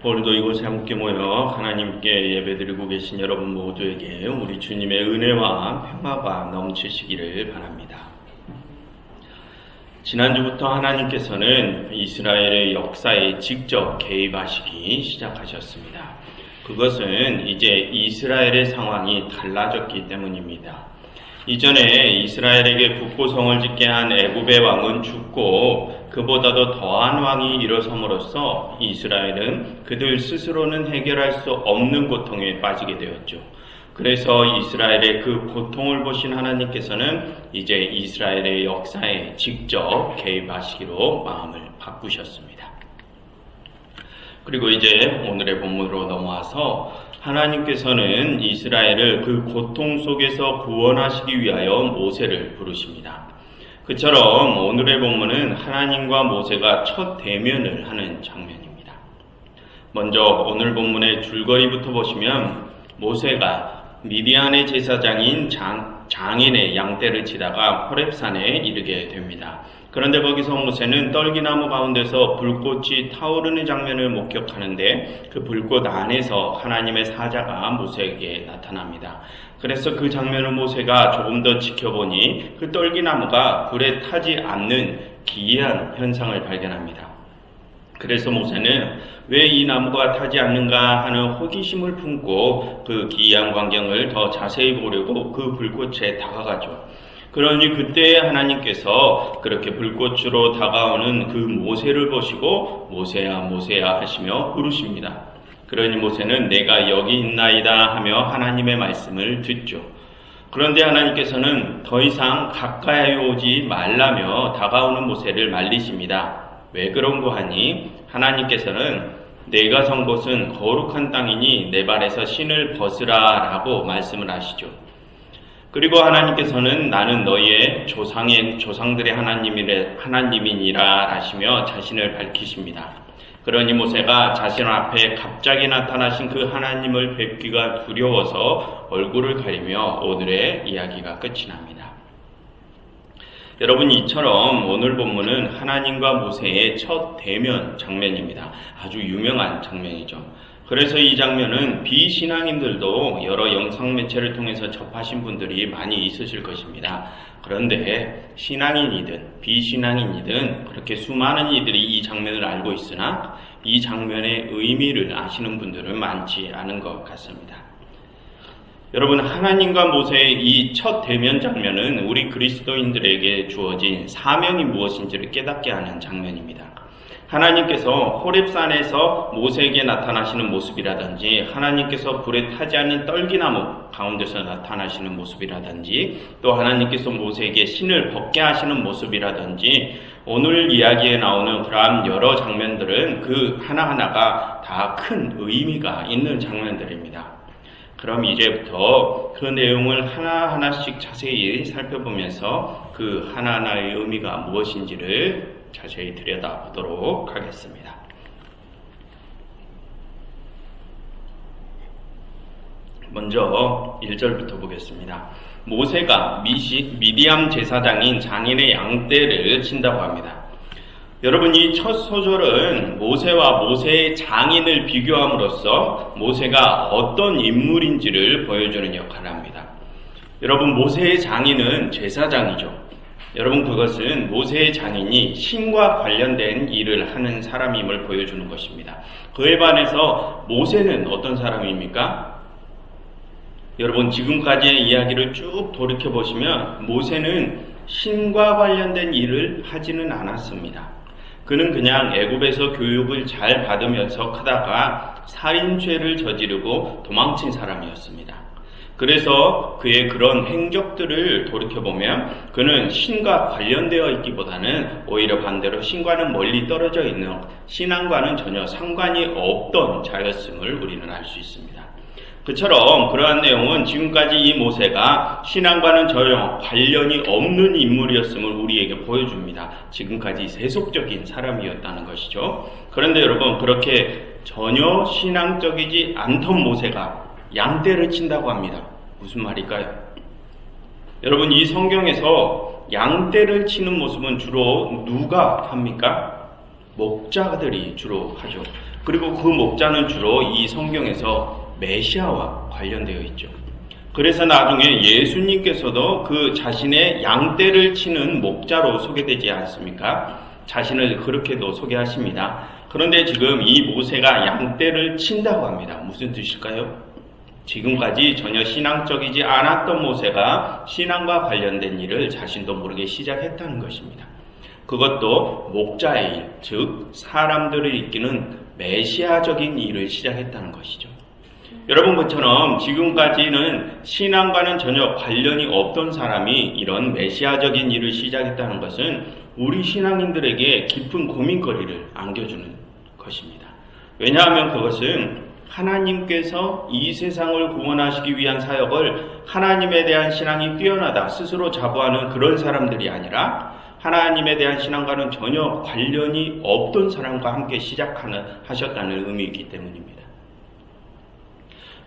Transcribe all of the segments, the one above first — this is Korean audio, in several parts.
오늘도 이곳에 함께 모여 하나님께 예배드리고 계신 여러분 모두에게 우리 주님의 은혜와 평화가 넘치시기를 바랍니다. 지난주부터 하나님께서는 이스라엘의 역사에 직접 개입하시기 시작하셨습니다. 그것은 이제 이스라엘의 상황이 달라졌기 때문입니다. 이전에 이스라엘에게 국고성을 짓게 한 애굽의 왕은 죽고 그보다도 더한 왕이 일어섬으로써 이스라엘은 그들 스스로는 해결할 수 없는 고통에 빠지게 되었죠. 그래서 이스라엘의 그 고통을 보신 하나님께서는 이제 이스라엘의 역사에 직접 개입하시기로 마음을 바꾸셨습니다. 그리고 이제 오늘의 본문으로 넘어와서 하나님께서는 이스라엘을 그 고통 속에서 구원하시기 위하여 모세를 부르십니다. 그처럼 오늘의 본문은 하나님과 모세가 첫 대면을 하는 장면입니다. 먼저 오늘 본문의 줄거리부터 보시면 모세가 미디안의 제사장인 장인의 양떼를 치다가 호렙산에 이르게 됩니다. 그런데 거기서 모세는 떨기나무 가운데서 불꽃이 타오르는 장면을 목격하는데 그 불꽃 안에서 하나님의 사자가 모세에게 나타납니다. 그래서 그 장면을 모세가 조금 더 지켜보니 그 떨기나무가 불에 타지 않는 기이한 현상을 발견합니다. 그래서 모세는 왜 이 나무가 타지 않는가 하는 호기심을 품고 그 기이한 광경을 더 자세히 보려고 그 불꽃에 다가가죠. 그러니 그때 하나님께서 그렇게 불꽃으로 다가오는 그 모세를 보시고 모세야 모세야 하시며 부르십니다. 그러니 모세는 내가 여기 있나이다 하며 하나님의 말씀을 듣죠. 그런데 하나님께서는 더 이상 가까이 오지 말라며 다가오는 모세를 말리십니다. 왜 그런고 하니 하나님께서는 내가 선 곳은 거룩한 땅이니 내 발에서 신을 벗으라 라고 말씀을 하시죠. 그리고 하나님께서는 나는 너희의 조상들의 하나님이니라 하시며 자신을 밝히십니다. 그러니 모세가 자신 앞에 갑자기 나타나신 그 하나님을 뵙기가 두려워서 얼굴을 가리며 오늘의 이야기가 끝이 납니다. 여러분, 이처럼 오늘 본문은 하나님과 모세의 첫 대면 장면입니다. 아주 유명한 장면이죠. 그래서 이 장면은 비신앙인들도 여러 영상 매체를 통해서 접하신 분들이 많이 있으실 것입니다. 그런데 신앙인이든 비신앙인이든 그렇게 수많은 이들이 이 장면을 알고 있으나 이 장면의 의미를 아시는 분들은 많지 않은 것 같습니다. 여러분, 하나님과 모세의 이 첫 대면 장면은 우리 그리스도인들에게 주어진 사명이 무엇인지를 깨닫게 하는 장면입니다. 하나님께서 호렙산에서 모세에게 나타나시는 모습이라든지 하나님께서 불에 타지 않는 떨기나무 가운데서 나타나시는 모습이라든지 또 하나님께서 모세에게 신을 벗게 하시는 모습이라든지 오늘 이야기에 나오는 그러한 여러 장면들은 그 하나하나가 다 큰 의미가 있는 장면들입니다. 그럼 이제부터 그 내용을 하나하나씩 자세히 살펴보면서 그 하나하나의 의미가 무엇인지를 자세히 들여다보도록 하겠습니다. 먼저 1절부터 보겠습니다. 모세가 미디안 제사장인 장인의 양떼를 친다고 합니다. 여러분, 이 첫 소절은 모세와 모세의 장인을 비교함으로써 모세가 어떤 인물인지를 보여주는 역할을 합니다. 여러분, 모세의 장인은 제사장이죠. 여러분, 그것은 모세의 장인이 신과 관련된 일을 하는 사람임을 보여주는 것입니다. 그에 반해서 모세는 어떤 사람입니까? 여러분, 지금까지의 이야기를 쭉 돌이켜보시면 모세는 신과 관련된 일을 하지는 않았습니다. 그는 그냥 애굽에서 교육을 잘 받으면서 크다가 살인죄를 저지르고 도망친 사람이었습니다. 그래서 그의 그런 행적들을 돌이켜보면 그는 신과 관련되어 있기보다는 오히려 반대로 신과는 멀리 떨어져 있는 신앙과는 전혀 상관이 없던 자였음을 우리는 알 수 있습니다. 그처럼 그러한 내용은 지금까지 이 모세가 신앙과는 전혀 관련이 없는 인물이었음을 우리에게 보여줍니다. 지금까지 세속적인 사람이었다는 것이죠. 그런데 여러분, 그렇게 전혀 신앙적이지 않던 모세가 양떼를 친다고 합니다. 무슨 말일까요? 여러분, 이 성경에서 양떼를 치는 모습은 주로 누가 합니까? 목자들이 주로 하죠. 그리고 그 목자는 주로 이 성경에서 메시아와 관련되어 있죠. 그래서 나중에 예수님께서도 그 자신의 양떼를 치는 목자로 소개되지 않습니까? 자신을 그렇게도 소개하십니다. 그런데 지금 이 모세가 양떼를 친다고 합니다. 무슨 뜻일까요? 지금까지 전혀 신앙적이지 않았던 모세가 신앙과 관련된 일을 자신도 모르게 시작했다는 것입니다. 그것도 목자의 일, 즉 사람들을 이끄는 메시아적인 일을 시작했다는 것이죠. 여러분, 그처럼 지금까지는 신앙과는 전혀 관련이 없던 사람이 이런 메시아적인 일을 시작했다는 것은 우리 신앙인들에게 깊은 고민거리를 안겨주는 것입니다. 왜냐하면 그것은 하나님께서 이 세상을 구원하시기 위한 사역을 하나님에 대한 신앙이 뛰어나다 스스로 자부하는 그런 사람들이 아니라 하나님에 대한 신앙과는 전혀 관련이 없던 사람과 함께 하셨다는 의미이기 때문입니다.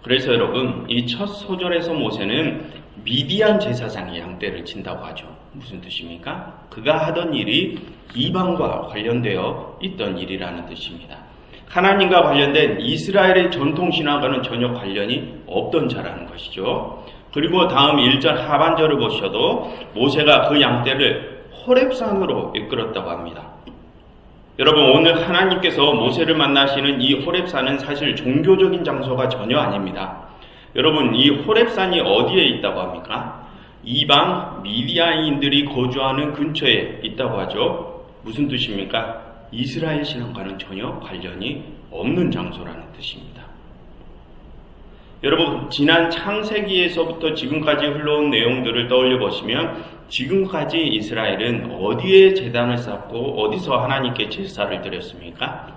그래서 여러분, 이 첫 소절에서 모세는 미디안 제사장의 양떼를 친다고 하죠. 무슨 뜻입니까? 그가 하던 일이 이방과 관련되어 있던 일이라는 뜻입니다. 하나님과 관련된 이스라엘의 전통신앙과는 전혀 관련이 없던 자라는 것이죠. 그리고 다음 1절 하반절을 보셔도 모세가 그 양떼를 호렙산으로 이끌었다고 합니다. 여러분, 오늘 하나님께서 모세를 만나시는 이 호렙산은 사실 종교적인 장소가 전혀 아닙니다. 여러분, 이 호렙산이 어디에 있다고 합니까? 이방 미디안인들이 거주하는 근처에 있다고 하죠. 무슨 뜻입니까? 이스라엘 신앙과는 전혀 관련이 없는 장소라는 뜻입니다. 여러분, 지난 창세기에서부터 지금까지 흘러온 내용들을 떠올려 보시면 지금까지 이스라엘은 어디에 제단을 쌓고 어디서 하나님께 제사를 드렸습니까?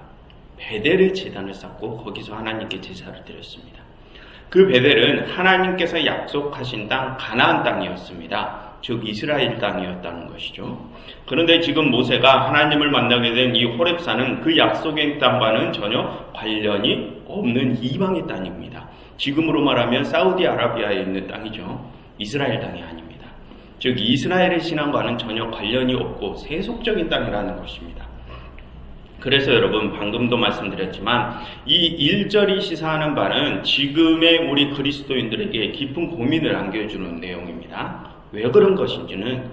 베델에 제단을 쌓고 거기서 하나님께 제사를 드렸습니다. 그 베델은 하나님께서 약속하신 땅 가나안 땅이었습니다. 즉 이스라엘 땅이었다는 것이죠. 그런데 지금 모세가 하나님을 만나게 된 이 호렙산은 그 약속의 땅과는 전혀 관련이 없는 이방의 땅입니다. 지금으로 말하면 사우디아라비아에 있는 땅이죠. 이스라엘 땅이 아닙니다. 즉 이스라엘의 신앙과는 전혀 관련이 없고 세속적인 땅이라는 것입니다. 그래서 여러분, 방금도 말씀드렸지만 이 1절이 시사하는 바는 지금의 우리 그리스도인들에게 깊은 고민을 안겨주는 내용입니다. 왜 그런 것인지는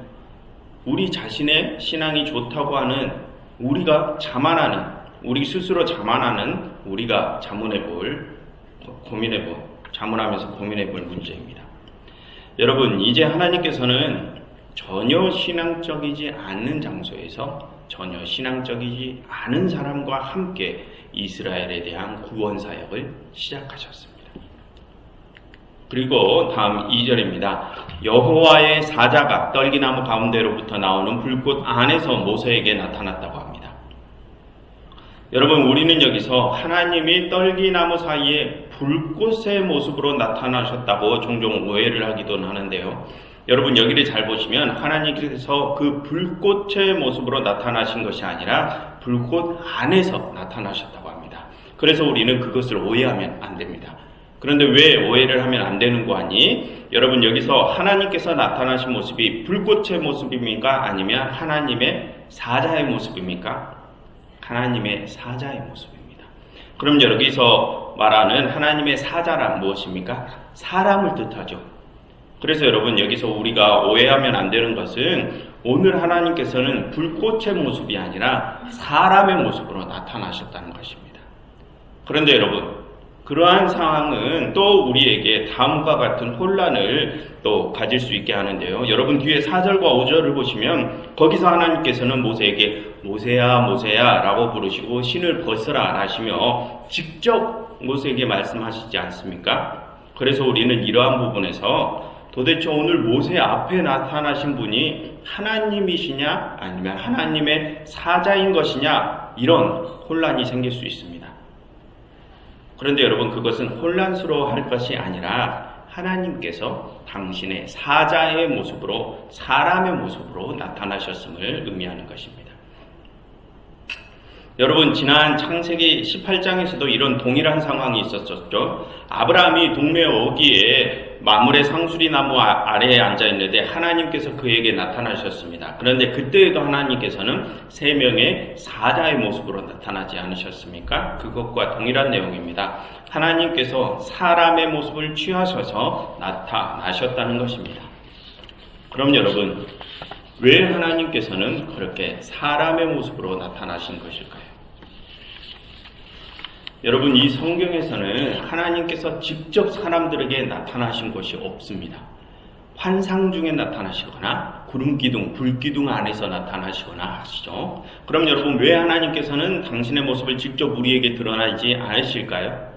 우리 자신의 신앙이 좋다고 하는 우리가 자만하는, 우리 스스로 자만하는 우리가 자문하면서 고민해볼 문제입니다. 여러분, 이제 하나님께서는 전혀 신앙적이지 않는 장소에서 전혀 신앙적이지 않은 사람과 함께 이스라엘에 대한 구원 사역을 시작하셨습니다. 그리고 다음 2절입니다. 여호와의 사자가 떨기나무 가운데로부터 나오는 불꽃 안에서 모세에게 나타났다고 합니다. 여러분, 우리는 여기서 하나님이 떨기나무 사이에 불꽃의 모습으로 나타나셨다고 종종 오해를 하기도 하는데요. 여러분, 여기를 잘 보시면 하나님께서 그 불꽃의 모습으로 나타나신 것이 아니라 불꽃 안에서 나타나셨다고 합니다. 그래서 우리는 그것을 오해하면 안 됩니다. 그런데 왜 오해를 하면 안 되는 거 아니? 여러분, 여기서 하나님께서 나타나신 모습이 불꽃의 모습입니까? 아니면 하나님의 사자의 모습입니까? 하나님의 사자의 모습입니다. 그럼 여기서 말하는 하나님의 사자란 무엇입니까? 사람을 뜻하죠. 그래서 여러분, 여기서 우리가 오해하면 안 되는 것은 오늘 하나님께서는 불꽃의 모습이 아니라 사람의 모습으로 나타나셨다는 것입니다. 그런데 여러분, 그러한 상황은 또 우리에게 다음과 같은 혼란을 또 가질 수 있게 하는데요. 여러분, 뒤에 4절과 5절을 보시면 거기서 하나님께서는 모세에게 모세야 모세야 라고 부르시고 신을 벗으라 하시며 직접 모세에게 말씀하시지 않습니까? 그래서 우리는 이러한 부분에서 도대체 오늘 모세 앞에 나타나신 분이 하나님이시냐 아니면 하나님의 사자인 것이냐, 이런 혼란이 생길 수 있습니다. 그런데 여러분, 그것은 혼란스러워할 것이 아니라 하나님께서 당신의 사자의 모습으로, 사람의 모습으로 나타나셨음을 의미하는 것입니다. 여러분, 지난 창세기 18장에서도 이런 동일한 상황이 있었죠. 아브라함이 동네 어귀에 마물의 상수리 나무 아래에 앉아 있는데 하나님께서 그에게 나타나셨습니다. 그런데 그때에도 하나님께서는 3명의 사자의 모습으로 나타나지 않으셨습니까? 그것과 동일한 내용입니다. 하나님께서 사람의 모습을 취하셔서 나타나셨다는 것입니다. 그럼 여러분, 왜 하나님께서는 그렇게 사람의 모습으로 나타나신 것일까요? 여러분, 이 성경에서는 하나님께서 직접 사람들에게 나타나신 것이 없습니다. 환상 중에 나타나시거나 구름기둥, 불기둥 안에서 나타나시거나 하시죠. 그럼 여러분, 왜 하나님께서는 당신의 모습을 직접 우리에게 드러나지 않으실까요?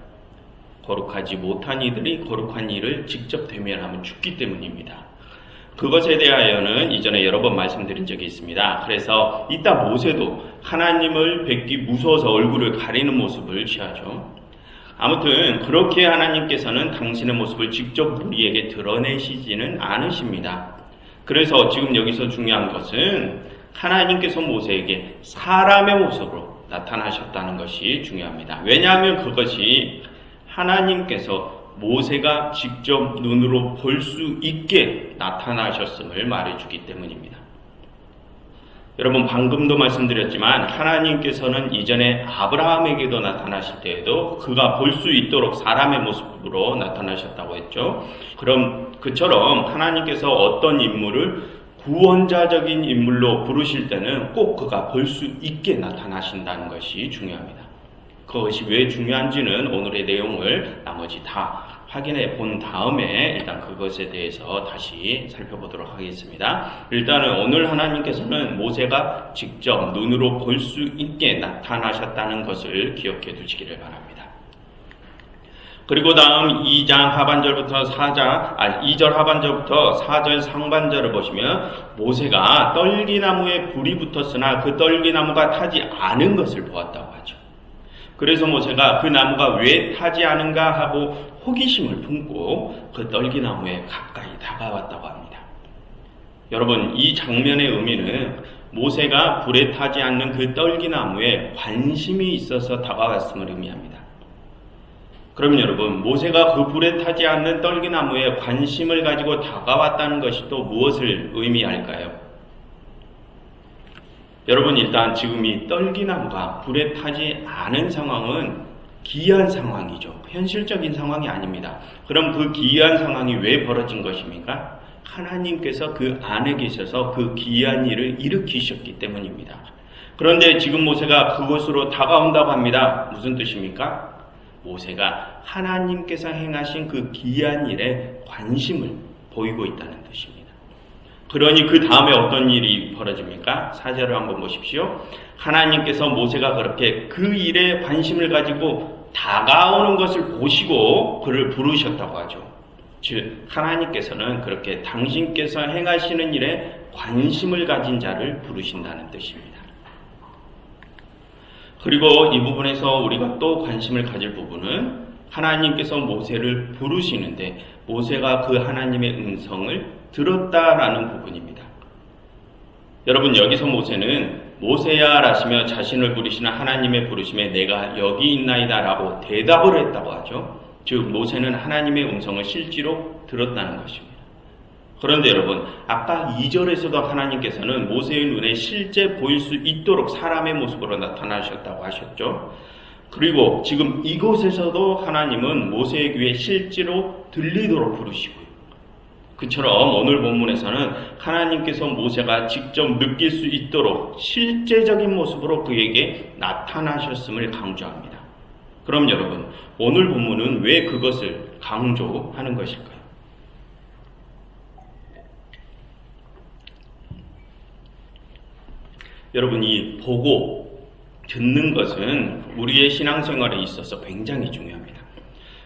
거룩하지 못한 이들이 거룩한 일을 직접 대면하면 죽기 때문입니다. 그것에 대하여는 이전에 여러 번 말씀드린 적이 있습니다. 그래서 이따 모세도 하나님을 뵙기 무서워서 얼굴을 가리는 모습을 취하죠. 아무튼 그렇게 하나님께서는 당신의 모습을 직접 우리에게 드러내시지는 않으십니다. 그래서 지금 여기서 중요한 것은 하나님께서 모세에게 사람의 모습으로 나타나셨다는 것이 중요합니다. 왜냐하면 그것이 하나님께서 모세가 직접 눈으로 볼 수 있게 나타나셨음을 말해주기 때문입니다. 여러분, 방금도 말씀드렸지만 하나님께서는 이전에 아브라함에게도 나타나실 때에도 그가 볼 수 있도록 사람의 모습으로 나타나셨다고 했죠. 그럼 그처럼 하나님께서 어떤 인물을 구원자적인 인물로 부르실 때는 꼭 그가 볼 수 있게 나타나신다는 것이 중요합니다. 그것이 왜 중요한지는 오늘의 내용을 나머지 다 확인해 본 다음에 일단 그것에 대해서 다시 살펴보도록 하겠습니다. 일단은 오늘 하나님께서는 모세가 직접 눈으로 볼 수 있게 나타나셨다는 것을 기억해 두시기를 바랍니다. 그리고 다음 2장 하반절부터 2절 하반절부터 4절 상반절을 보시면 모세가 떨기나무에 불이 붙었으나 그 떨기나무가 타지 않은 것을 보았다고 하죠. 그래서 모세가 그 나무가 왜 타지 않은가 하고 호기심을 품고 그 떨기나무에 가까이 다가왔다고 합니다. 여러분, 이 장면의 의미는 모세가 불에 타지 않는 그 떨기나무에 관심이 있어서 다가왔음을 의미합니다. 그럼 여러분, 모세가 그 불에 타지 않는 떨기나무에 관심을 가지고 다가왔다는 것이 또 무엇을 의미할까요? 여러분, 일단 지금 이 떨기나무가 불에 타지 않은 상황은 기이한 상황이죠. 현실적인 상황이 아닙니다. 그럼 그 기이한 상황이 왜 벌어진 것입니까? 하나님께서 그 안에 계셔서 그 기이한 일을 일으키셨기 때문입니다. 그런데 지금 모세가 그곳으로 다가온다고 합니다. 무슨 뜻입니까? 모세가 하나님께서 행하신 그 기이한 일에 관심을 보이고 있다는 뜻입니다. 그러니 그 다음에 어떤 일이 벌어집니까? 4절을 한번 보십시오. 하나님께서 모세가 그렇게 그 일에 관심을 가지고 다가오는 것을 보시고 그를 부르셨다고 하죠. 즉, 하나님께서는 그렇게 당신께서 행하시는 일에 관심을 가진 자를 부르신다는 뜻입니다. 그리고 이 부분에서 우리가 또 관심을 가질 부분은 하나님께서 모세를 부르시는데 모세가 그 하나님의 음성을 들었다라는 부분입니다. 여러분, 여기서 모세는 모세야 라시며 자신을 부르시는 하나님의 부르심에 내가 여기 있나이다 라고 대답을 했다고 하죠. 즉, 모세는 하나님의 음성을 실제로 들었다는 것입니다. 그런데 여러분, 아까 2절에서도 하나님께서는 모세의 눈에 실제 보일 수 있도록 사람의 모습으로 나타나셨다고 하셨죠. 그리고 지금 이곳에서도 하나님은 모세의 귀에 실제로 들리도록 부르시고요. 그처럼 오늘 본문에서는 하나님께서 모세가 직접 느낄 수 있도록 실제적인 모습으로 그에게 나타나셨음을 강조합니다. 그럼 여러분, 오늘 본문은 왜 그것을 강조하는 것일까요? 여러분이 보고 듣는 것은 우리의 신앙생활에 있어서 굉장히 중요합니다.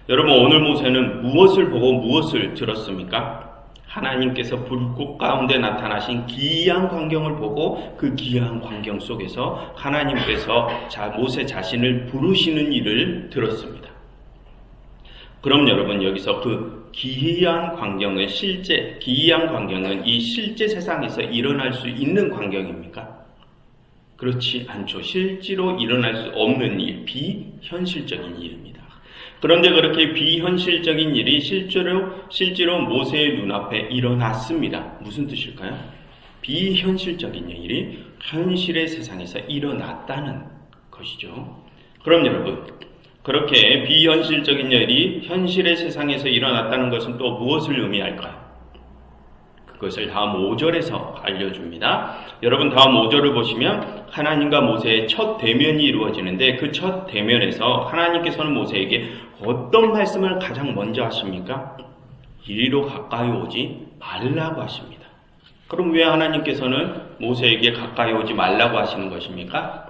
여러분, 오늘 모세는 무엇을 보고 무엇을 들었습니까? 하나님께서 불꽃 가운데 나타나신 기이한 광경을 보고 그 기이한 광경 속에서 하나님께서 모세 자신을 부르시는 일을 들었습니다. 그럼 여러분, 여기서 그 기이한 광경은 이 실제 세상에서 일어날 수 있는 광경입니까? 그렇지 않죠. 실제로 일어날 수 없는 일, 비현실적인 일입니다. 그런데 그렇게 비현실적인 일이 실제로 모세의 눈앞에 일어났습니다. 무슨 뜻일까요? 비현실적인 일이 현실의 세상에서 일어났다는 것이죠. 그럼 여러분, 그렇게 비현실적인 일이 현실의 세상에서 일어났다는 것은 또 무엇을 의미할까요? 그것을 다음 5절에서 알려줍니다. 여러분, 다음 5절을 보시면 하나님과 모세의 첫 대면이 이루어지는데 그 첫 대면에서 하나님께서는 모세에게 어떤 말씀을 가장 먼저 하십니까? 이리로 가까이 오지 말라고 하십니다. 그럼 왜 하나님께서는 모세에게 가까이 오지 말라고 하시는 것입니까?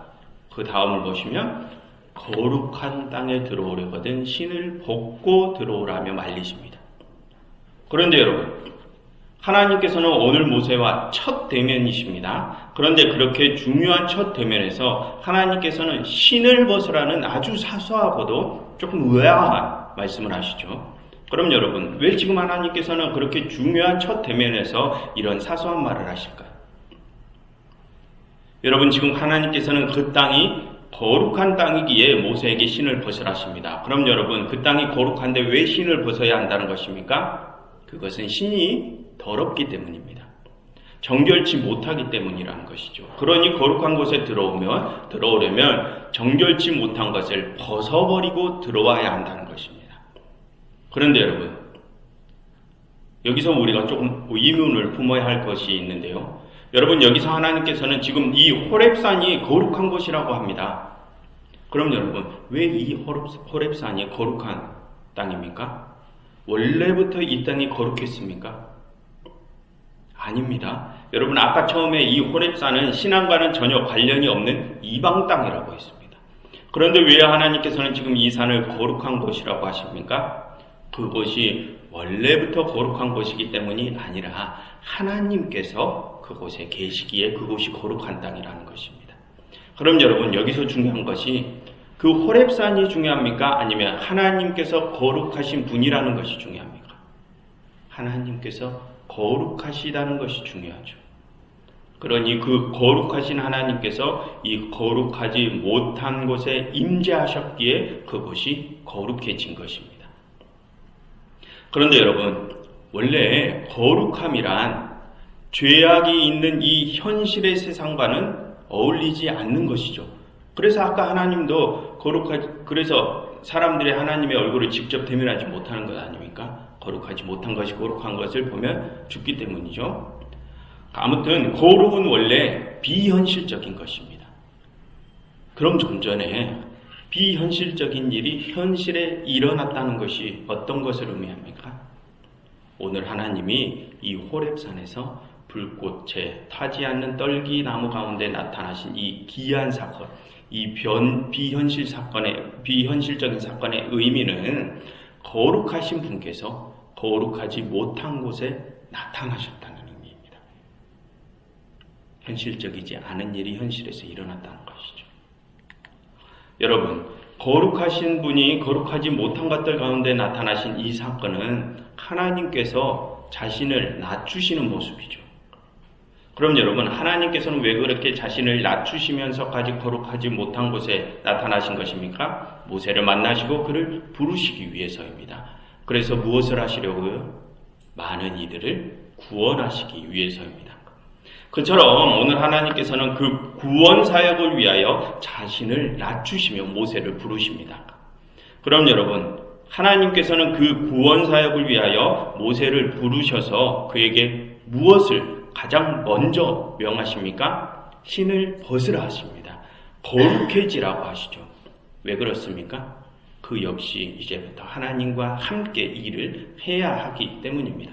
그 다음을 보시면 거룩한 땅에 들어오려거든 신을 벗고 들어오라며 말리십니다. 그런데 여러분, 하나님께서는 오늘 모세와 첫 대면이십니다. 그런데 그렇게 중요한 첫 대면에서 하나님께서는 신을 벗으라는 아주 사소하고도 조금 의아한 말씀을 하시죠. 그럼 여러분, 왜 지금 하나님께서는 그렇게 중요한 첫 대면에서 이런 사소한 말을 하실까요? 여러분, 지금 하나님께서는 그 땅이 거룩한 땅이기에 모세에게 신을 벗으라십니다. 그럼 여러분, 그 땅이 거룩한데 왜 신을 벗어야 한다는 것입니까? 그것은 신이 더럽기 때문입니다. 정결치 못하기 때문이라는 것이죠. 그러니 거룩한 곳에 들어오려면 정결치 못한 것을 벗어버리고 들어와야 한다는 것입니다. 그런데 여러분, 여기서 우리가 조금 의문을 품어야 할 것이 있는데요. 여러분, 여기서 하나님께서는 지금 이 호렙산이 거룩한 곳이라고 합니다. 그럼 여러분, 왜 이 호렙산이 거룩한 땅입니까? 원래부터 이 땅이 거룩했습니까? 아닙니다. 여러분, 아까 처음에 이 호렙산은 신앙과는 전혀 관련이 없는 이방 땅이라고 했습니다. 그런데 왜 하나님께서는 지금 이 산을 거룩한 곳이라고 하십니까? 그곳이 원래부터 거룩한 곳이기 때문이 아니라 하나님께서 그곳에 계시기에 그곳이 거룩한 땅이라는 것입니다. 그럼 여러분, 여기서 중요한 것이 그 호렙산이 중요합니까? 아니면 하나님께서 거룩하신 분이라는 것이 중요합니까? 하나님께서 거룩하시다는 것이 중요하죠. 그러니 그 거룩하신 하나님께서 이 거룩하지 못한 곳에 임재하셨기에 그곳이 거룩해진 것입니다. 그런데 여러분, 원래 거룩함이란 죄악이 있는 이 현실의 세상과는 어울리지 않는 것이죠. 그래서 아까 하나님도 그래서 사람들이 하나님의 얼굴을 직접 대면하지 못하는 것 아닙니까? 거룩하지 못한 것이 거룩한 것을 보면 죽기 때문이죠. 아무튼 거룩은 원래 비현실적인 것입니다. 그럼 좀 전에 비현실적인 일이 현실에 일어났다는 것이 어떤 것을 의미합니까? 오늘 하나님이 이 호렙산에서 불꽃에 타지 않는 떨기나무 가운데 나타나신 이 기이한 사건, 이 비현실적인 사건의 의미는 거룩하신 분께서 거룩하지 못한 곳에 나타나셨다는 의미입니다. 현실적이지 않은 일이 현실에서 일어났다는 것이죠. 여러분, 거룩하신 분이 거룩하지 못한 것들 가운데 나타나신 이 사건은 하나님께서 자신을 낮추시는 모습이죠. 그럼 여러분, 하나님께서는 왜 그렇게 자신을 낮추시면서까지 거룩하지 못한 곳에 나타나신 것입니까? 모세를 만나시고 그를 부르시기 위해서입니다. 그래서 무엇을 하시려고요? 많은 이들을 구원하시기 위해서입니다. 그처럼 오늘 하나님께서는 그 구원 사역을 위하여 자신을 낮추시며 모세를 부르십니다. 그럼 여러분, 하나님께서는 그 구원 사역을 위하여 모세를 부르셔서 그에게 무엇을 가장 먼저 명하십니까? 신을 벗으라 하십니다. 거룩해지라고 하시죠. 왜 그렇습니까? 그 역시 이제부터 하나님과 함께 일을 해야 하기 때문입니다.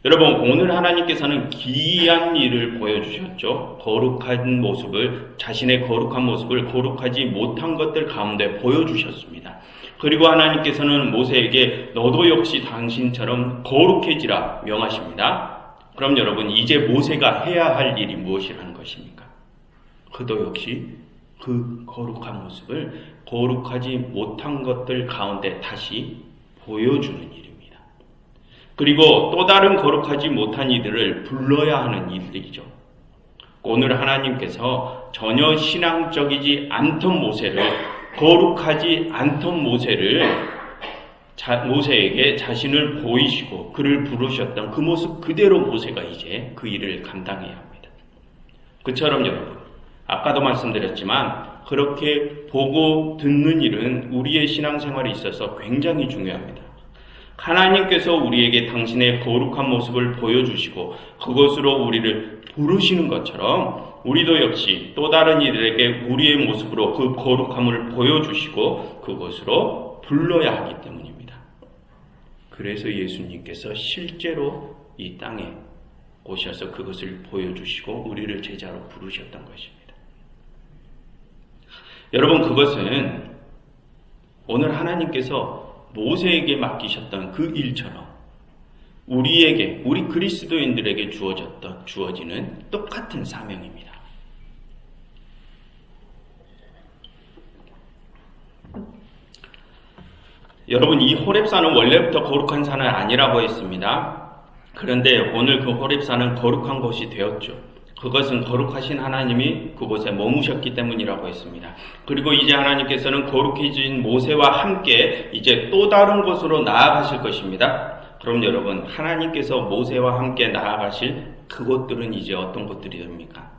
여러분, 오늘 하나님께서는 기이한 일을 보여주셨죠. 거룩한 모습을, 자신의 거룩한 모습을 거룩하지 못한 것들 가운데 보여주셨습니다. 그리고 하나님께서는 모세에게 너도 역시 당신처럼 거룩해지라 명하십니다. 그럼 여러분, 이제 모세가 해야 할 일이 무엇이라는 것입니까? 그도 역시 그 거룩한 모습을 거룩하지 못한 것들 가운데 다시 보여주는 일입니다. 그리고 또 다른 거룩하지 못한 이들을 불러야 하는 일들이죠. 오늘 하나님께서 전혀 신앙적이지 않던 모세를, 거룩하지 않던 모세에게 자신을 보이시고 그를 부르셨던 그 모습 그대로 모세가 이제 그 일을 감당해야 합니다. 그처럼 여러분, 아까도 말씀드렸지만 그렇게 보고 듣는 일은 우리의 신앙생활에 있어서 굉장히 중요합니다. 하나님께서 우리에게 당신의 거룩한 모습을 보여주시고 그것으로 우리를 부르시는 것처럼 우리도 역시 또 다른 이들에게 우리의 모습으로 그 거룩함을 보여주시고 그것으로 불러야 하기 때문입니다. 그래서 예수님께서 실제로 이 땅에 오셔서 그것을 보여주시고 우리를 제자로 부르셨던 것입니다. 여러분, 그것은 오늘 하나님께서 모세에게 맡기셨던 그 일처럼 우리 그리스도인들에게 주어지는 똑같은 사명입니다. 여러분, 이 호렙산은 원래부터 거룩한 산은 아니라고 했습니다. 그런데 오늘 그 호렙산은 거룩한 곳이 되었죠. 그것은 거룩하신 하나님이 그곳에 머무셨기 때문이라고 했습니다. 그리고 이제 하나님께서는 거룩해진 모세와 함께 이제 또 다른 곳으로 나아가실 것입니다. 그럼 여러분, 하나님께서 모세와 함께 나아가실 그곳들은 이제 어떤 곳들이 됩니까?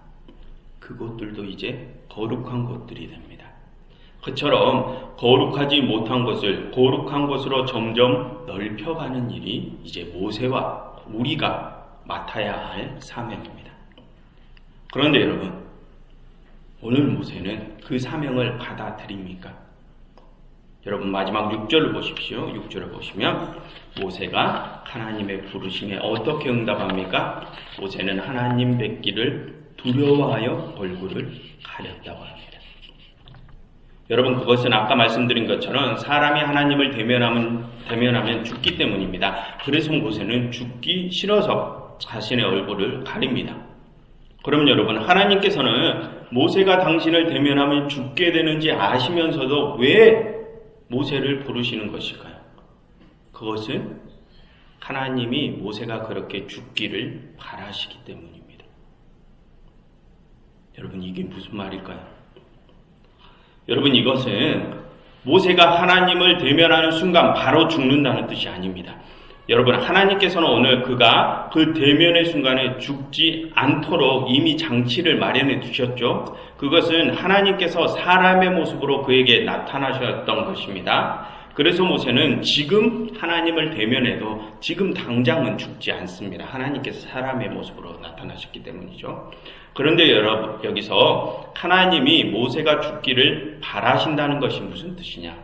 그곳들도 이제 거룩한 곳들이 됩니다. 그처럼 거룩하지 못한 것을 거룩한 곳으로 점점 넓혀가는 일이 이제 모세와 우리가 맡아야 할 사명입니다. 그런데 여러분, 오늘 모세는 그 사명을 받아들입니까? 여러분, 마지막 6절을 보십시오. 6절을 보시면 모세가 하나님의 부르심에 어떻게 응답합니까? 모세는 하나님 뵙기를 두려워하여 얼굴을 가렸다고 합니다. 여러분, 그것은 아까 말씀드린 것처럼 사람이 하나님을 대면하면 죽기 때문입니다. 그래서 모세는 죽기 싫어서 자신의 얼굴을 가립니다. 그럼 여러분, 하나님께서는 모세가 당신을 대면하면 죽게 되는지 아시면서도 왜 모세를 부르시는 것일까요? 그것은 하나님이 모세가 그렇게 죽기를 바라시기 때문입니다. 여러분, 이게 무슨 말일까요? 여러분, 이것은 모세가 하나님을 대면하는 순간 바로 죽는다는 뜻이 아닙니다. 여러분, 하나님께서는 오늘 그가 그 대면의 순간에 죽지 않도록 이미 장치를 마련해 두셨죠. 그것은 하나님께서 사람의 모습으로 그에게 나타나셨던 것입니다. 그래서 모세는 지금 하나님을 대면해도 지금 당장은 죽지 않습니다. 하나님께서 사람의 모습으로 나타나셨기 때문이죠. 그런데 여러분, 여기서 하나님이 모세가 죽기를 바라신다는 것이 무슨 뜻이냐?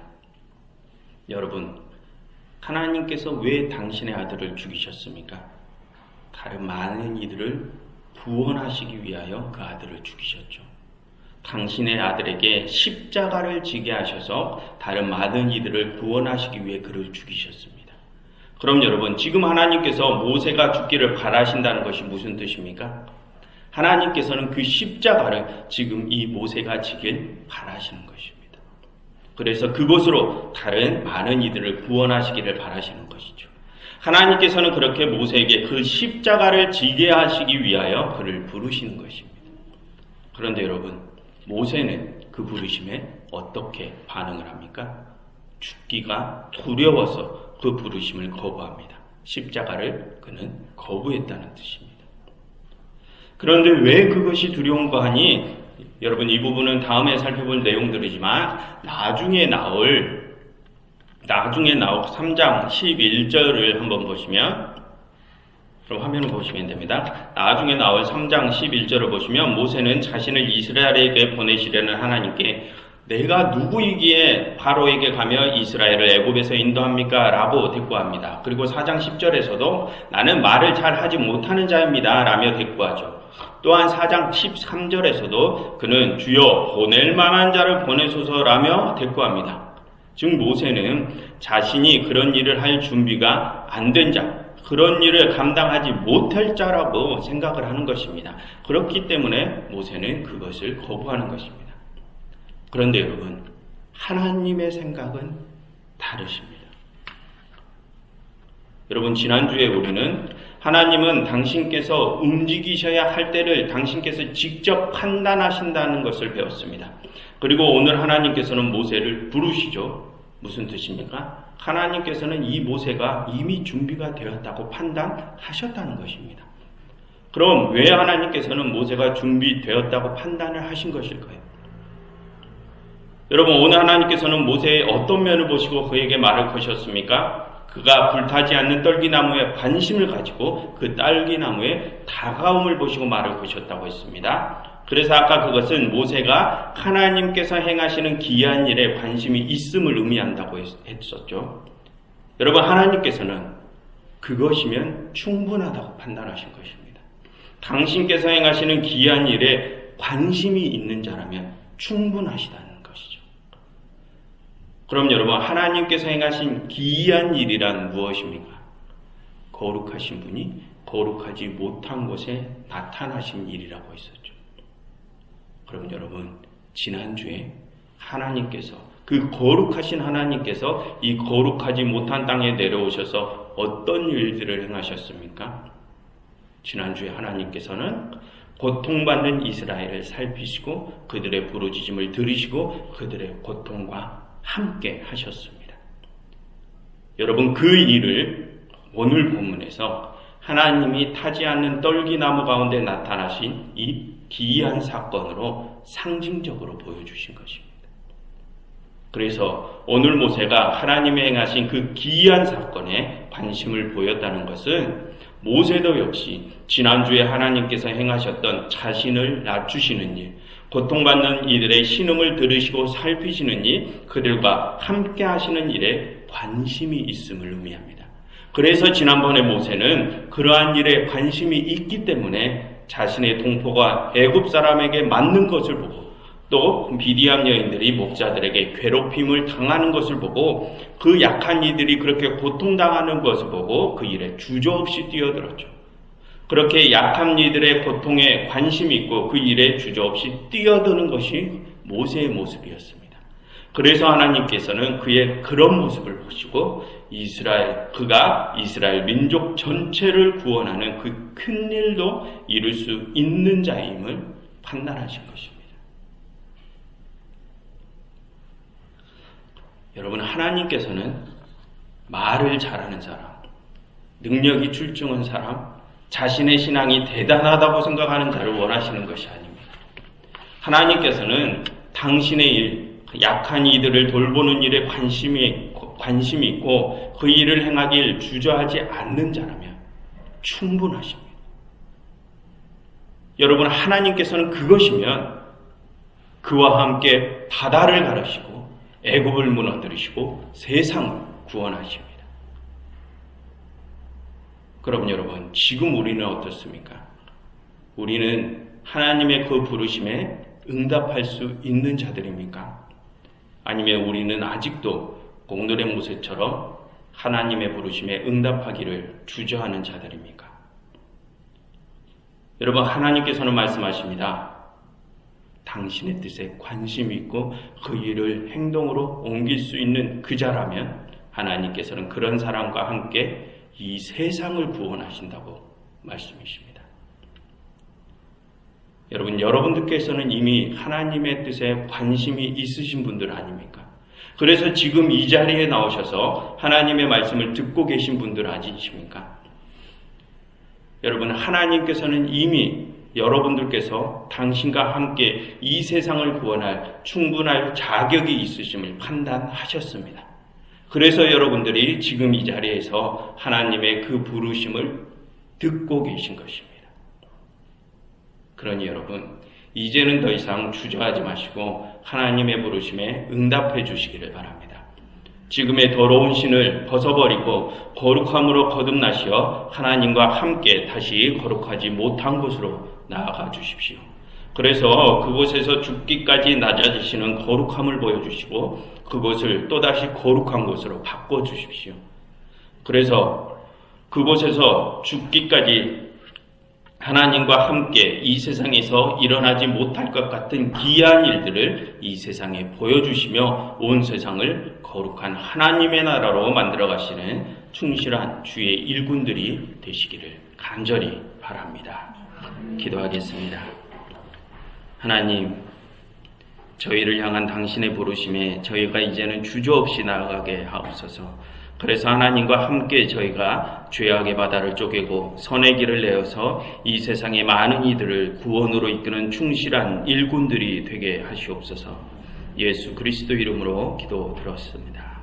여러분, 하나님께서 왜 당신의 아들을 죽이셨습니까? 다른 많은 이들을 구원하시기 위하여 그 아들을 죽이셨죠. 당신의 아들에게 십자가를 지게 하셔서 다른 많은 이들을 구원하시기 위해 그를 죽이셨습니다. 그럼 여러분, 지금 하나님께서 모세가 죽기를 바라신다는 것이 무슨 뜻입니까? 하나님께서는 그 십자가를 지금 이 모세가 지길 바라시는 것입니다. 그래서 그곳으로 다른 많은 이들을 구원하시기를 바라시는 것이죠. 하나님께서는 그렇게 모세에게 그 십자가를 지게 하시기 위하여 그를 부르시는 것입니다. 그런데 여러분, 모세는 그 부르심에 어떻게 반응을 합니까? 죽기가 두려워서 그 부르심을 거부합니다. 십자가를 그는 거부했다는 뜻입니다. 그런데 왜 그것이 두려운가 하니, 여러분, 이 부분은 다음에 살펴볼 내용들이지만 나중에 나올 3장 11절을 한번 보시면, 그럼 화면을 보시면 됩니다. 나중에 나올 3장 11절을 보시면 모세는 자신을 이스라엘에게 보내시려는 하나님께 내가 누구이기에 바로에게 가며 이스라엘을 애굽에서 인도합니까? 라고 대꾸합니다. 그리고 4장 10절에서도 나는 말을 잘 하지 못하는 자입니다. 라며 대꾸하죠. 또한 4장 13절에서도 그는 주여 보낼 만한 자를 보내소서라며 대꾸합니다. 즉 모세는 자신이 그런 일을 할 준비가 안 된 자, 그런 일을 감당하지 못할 자라고 생각을 하는 것입니다. 그렇기 때문에 모세는 그것을 거부하는 것입니다. 그런데 여러분, 하나님의 생각은 다르십니다. 여러분, 지난주에 우리는 하나님은 당신께서 움직이셔야 할 때를 당신께서 직접 판단하신다는 것을 배웠습니다. 그리고 오늘 하나님께서는 모세를 부르시죠. 무슨 뜻입니까? 하나님께서는 이 모세가 이미 준비가 되었다고 판단하셨다는 것입니다. 그럼 왜 하나님께서는 모세가 준비되었다고 판단을 하신 것일까요? 여러분, 오늘 하나님께서는 모세의 어떤 면을 보시고 그에게 말을 거셨습니까? 그가 불타지 않는 떨기나무에 관심을 가지고 그 떨기나무의 다가움을 보시고 말을 거셨다고 했습니다. 그래서 아까 그것은 모세가 하나님께서 행하시는 기이한 일에 관심이 있음을 의미한다고 했었죠. 여러분, 하나님께서는 그것이면 충분하다고 판단하신 것입니다. 당신께서 행하시는 기이한 일에 관심이 있는 자라면 충분하시다는 것이죠. 그럼 여러분, 하나님께서 행하신 기이한 일이란 무엇입니까? 거룩하신 분이 거룩하지 못한 곳에 나타나신 일이라고 했었죠. 그럼 여러분, 지난주에 하나님께서, 그 거룩하신 하나님께서 이 거룩하지 못한 땅에 내려오셔서 어떤 일들을 행하셨습니까? 지난주에 하나님께서는 고통받는 이스라엘을 살피시고 그들의 부르짖음을 들으시고 그들의 고통과 함께 하셨습니다. 여러분, 그 일을 오늘 본문에서 하나님이 타지 않는 떨기나무 가운데 나타나신 이 기이한 사건으로 상징적으로 보여주신 것입니다. 그래서 오늘 모세가 하나님의 행하신 그 기이한 사건에 관심을 보였다는 것은 모세도 역시 지난주에 하나님께서 행하셨던 자신을 낮추시는 일, 고통받는 이들의 신음을 들으시고 살피시는 일, 그들과 함께 하시는 일에 관심이 있음을 의미합니다. 그래서 지난번에 모세는 그러한 일에 관심이 있기 때문에 자신의 동포가 애굽 사람에게 맞는 것을 보고 또 미디안 여인들이 목자들에게 괴롭힘을 당하는 것을 보고 그 약한 이들이 그렇게 고통당하는 것을 보고 그 일에 주저없이 뛰어들었죠. 그렇게 약한 이들의 고통에 관심이 있고 그 일에 주저없이 뛰어드는 것이 모세의 모습이었습니다. 그래서 하나님께서는 그의 그런 모습을 보시고 그가 이스라엘 민족 전체를 구원하는 그 큰 일도 이룰 수 있는 자임을 판단하신 것입니다. 여러분, 하나님께서는 말을 잘하는 사람, 능력이 출중한 사람, 자신의 신앙이 대단하다고 생각하는 자를 원하시는 것이 아닙니다. 하나님께서는 당신의 일, 약한 이들을 돌보는 일에 관심이 있고 그 일을 행하길 주저하지 않는 자라면 충분하십니다. 여러분, 하나님께서는 그것이면 그와 함께 바다를 가르시고 애굽을 무너뜨리시고 세상을 구원하십니다. 그럼 여러분, 지금 우리는 어떻습니까? 우리는 하나님의 그 부르심에 응답할 수 있는 자들입니까? 아니면 우리는 아직도 오늘의 모세처럼 하나님의 부르심에 응답하기를 주저하는 자들입니까? 여러분, 하나님께서는 말씀하십니다. 당신의 뜻에 관심이 있고 그 일을 행동으로 옮길 수 있는 그 자라면 하나님께서는 그런 사람과 함께 이 세상을 구원하신다고 말씀이십니다. 여러분, 여러분들께서는 이미 하나님의 뜻에 관심이 있으신 분들 아닙니까? 그래서 지금 이 자리에 나오셔서 하나님의 말씀을 듣고 계신 분들 아니십니까? 여러분, 하나님께서는 이미 여러분들께서 당신과 함께 이 세상을 구원할 충분할 자격이 있으심을 판단하셨습니다. 그래서 여러분들이 지금 이 자리에서 하나님의 그 부르심을 듣고 계신 것입니다. 그러니 여러분, 이제는 더 이상 주저하지 마시고 하나님의 부르심에 응답해 주시기를 바랍니다. 지금의 더러운 신을 벗어버리고 거룩함으로 거듭나시어 하나님과 함께 다시 거룩하지 못한 곳으로 나아가 주십시오. 그래서 그곳에서 죽기까지 낮아지시는 거룩함을 보여주시고 그곳을 또다시 거룩한 곳으로 바꿔주십시오. 그래서 그곳에서 죽기까지 하나님과 함께 이 세상에서 일어나지 못할 것 같은 기이한 일들을 이 세상에 보여주시며 온 세상을 거룩한 하나님의 나라로 만들어 가시는 충실한 주의 일꾼들이 되시기를 간절히 바랍니다. 기도하겠습니다. 하나님, 저희를 향한 당신의 부르심에 저희가 이제는 주저없이 나아가게 하옵소서. 그래서 하나님과 함께 저희가 죄악의 바다를 쪼개고 선의 길을 내어서 이 세상의 많은 이들을 구원으로 이끄는 충실한 일꾼들이 되게 하시옵소서. 예수 그리스도 이름으로 기도 드렸습니다.